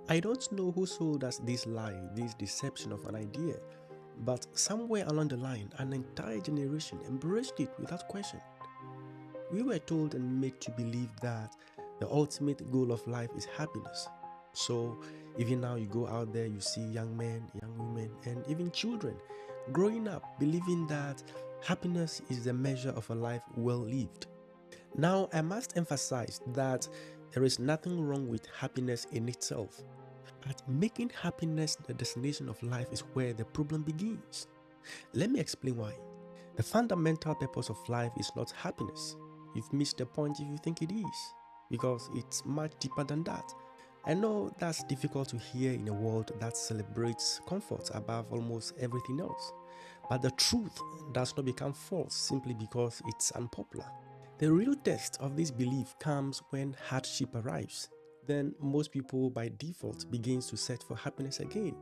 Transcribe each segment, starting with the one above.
I don't know who sold us this lie, this deception of an idea, but somewhere along the line, an entire generation embraced it without question. We were told and made to believe that the ultimate goal of life is happiness. So, even now, you go out there, you see young men, young women, and even children growing up believing that happiness is the measure of a life well lived. Now, I must emphasize that there is nothing wrong with happiness in itself, but making happiness the destination of life is where the problem begins. Let me explain why. The fundamental purpose of life is not happiness. You've missed the point if you think it is, because it's much deeper than that. I know that's difficult to hear in a world that celebrates comfort above almost everything else, but the truth does not become false simply because it's unpopular. The real test of this belief comes when hardship arrives. Then most people by default begins to search for happiness again.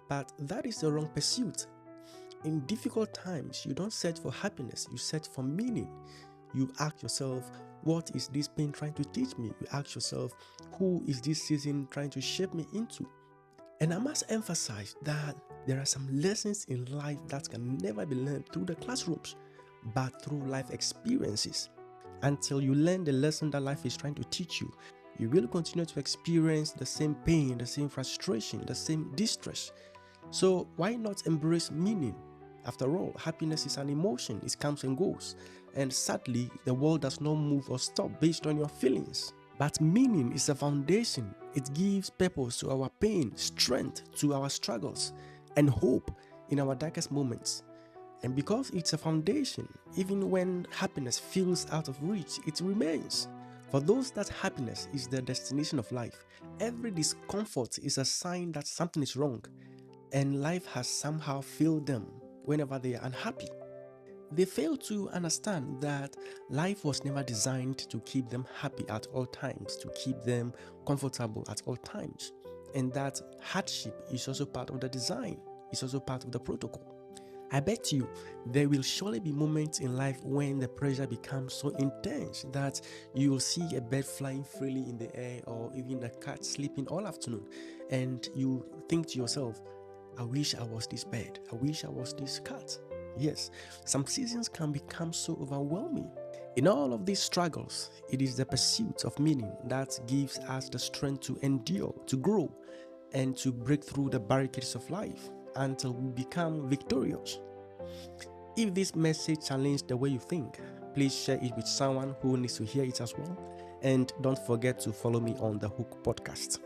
But that is the wrong pursuit. In difficult times, you don't search for happiness, you search for meaning. You ask yourself, what is this pain trying to teach me? You ask yourself, who is this season trying to shape me into? And I must emphasize that there are some lessons in life that can never be learned through the classrooms, but through life experiences. Until you learn the lesson that life is trying to teach you, you will continue to experience the same pain, the same frustration, the same distress. So why not embrace meaning? After all, happiness is an emotion, it comes and goes. And sadly, the world does not move or stop based on your feelings. But meaning is a foundation. It gives purpose to our pain, strength to our struggles, and hope in our darkest moments. And because it's a foundation, even when happiness feels out of reach, it remains. For those that happiness is the destination of life, every discomfort is a sign that something is wrong, and life has somehow failed them whenever they are unhappy. They fail to understand that life was never designed to keep them happy at all times, to keep them comfortable at all times, and that hardship is also part of the design, it's also part of the protocol. I bet you there will surely be moments in life when the pressure becomes so intense that you will see a bird flying freely in the air or even a cat sleeping all afternoon, and you think to yourself, I wish I was this bird, I wish I was this cat. Yes, some seasons can become so overwhelming. In all of these struggles, it is the pursuit of meaning that gives us the strength to endure, to grow, and to break through the barricades of life until we become victorious. If this message challenged the way you think, please share it with someone who needs to hear it as well. And don't forget to follow me on the Hook Podcast.